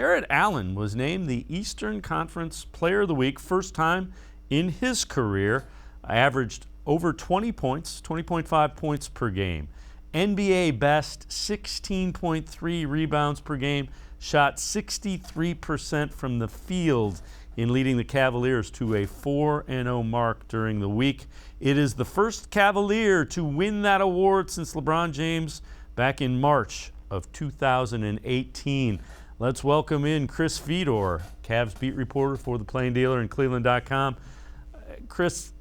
Jarrett Allen was named the Eastern Conference Player of the Week, first time in his career. Averaged over 20 points, 20.5 points per game. NBA best, 16.3 rebounds per game. Shot 63% from the field in leading the Cavaliers to a 4-0 mark during the week. It is the first Cavalier to win that award since LeBron James back in March of 2018. Let's welcome in Chris Fedor, Cavs beat reporter for the Plain Dealer and cleveland.com. Chris,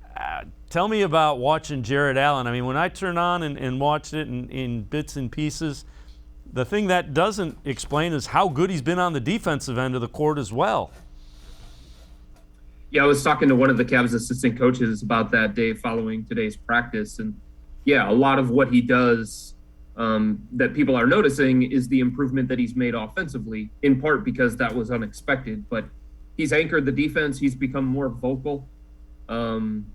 tell me about watching Jarrett Allen. I mean, when I turn on and watched it in bits and pieces, the thing that doesn't explain is how good he's been on the defensive end of the court as well. Yeah, I was talking to one of the Cavs assistant coaches about that day following today's practice. And yeah, a lot of what he does that people are noticing is the improvement that he's made offensively, in part because that was unexpected. But he's anchored the defense. He's become more vocal. And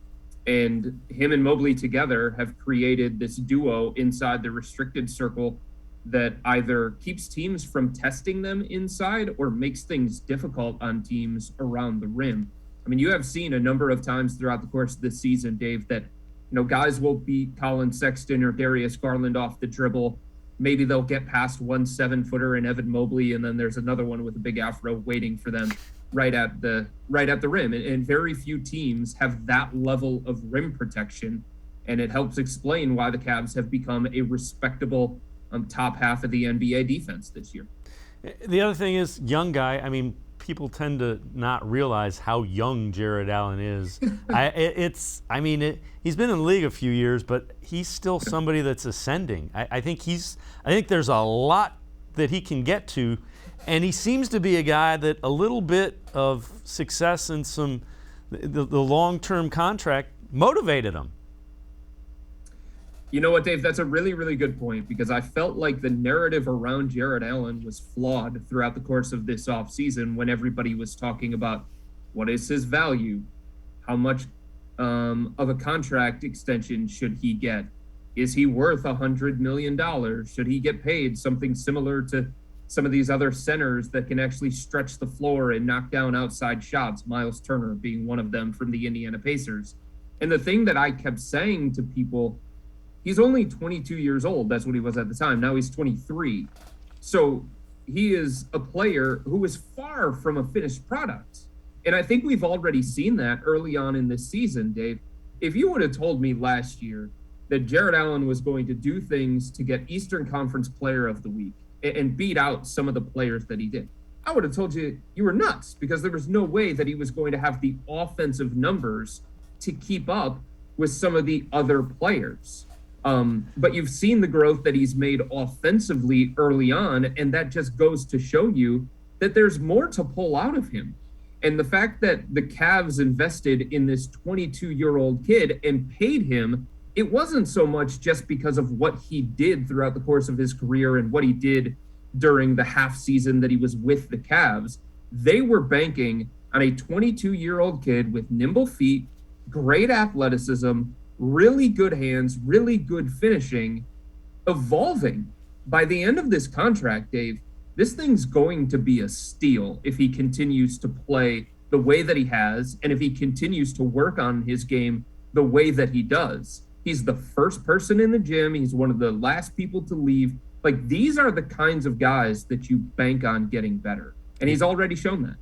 him and Mobley together have created this duo inside the restricted circle that either keeps teams from testing them inside or makes things difficult on teams around the rim. I mean, you have seen a number of times throughout the course of this season, Dave, that guys will beat Colin Sexton or Darius Garland off the dribble. Maybe they'll get past one 7-footer and Evan Mobley, and then there's another one with a big afro waiting for them right at the rim. And very few teams have that level of rim protection, and it helps explain why the Cavs have become a respectable top half of the NBA defense this year. The other thing is, young guy. I mean, people tend to not realize how young Jarrett Allen is. He's been in the league a few years, but he's still somebody that's ascending. I think there's a lot that he can get to, and he seems to be a guy that a little bit of success and the long-term contract motivated him. You know what, Dave? That's a really, really good point, because I felt like the narrative around Jarrett Allen was flawed throughout the course of this offseason when everybody was talking about what is his value, how much of a contract extension should he get, is he worth $100 million, should he get paid something similar to some of these other centers that can actually stretch the floor and knock down outside shots, Miles Turner being one of them from the Indiana Pacers. And the thing that I kept saying to people, he's only 22 years old. That's what he was at the time. Now he's 23. So he is a player who is far from a finished product. And I think we've already seen that early on in this season, Dave. If you would have told me last year that Jarrett Allen was going to do things to get Eastern Conference Player of the Week and beat out some of the players that he did, I would have told you were nuts, because there was no way that he was going to have the offensive numbers to keep up with some of the other players. But you've seen the growth that he's made offensively early on, and that just goes to show you that there's more to pull out of him. And the fact that the Cavs invested in this 22-year-old kid and paid him, it wasn't so much just because of what he did throughout the course of his career and what he did during the half season that he was with the Cavs. They were banking on a 22-year-old kid with nimble feet, great athleticism, really good hands, really good finishing, evolving. By the end of this contract, Dave, this thing's going to be a steal if he continues to play the way that he has, and if he continues to work on his game the way that he does. He's the first person in the gym. He's one of the last people to leave. Like, these are the kinds of guys that you bank on getting better. And he's already shown that.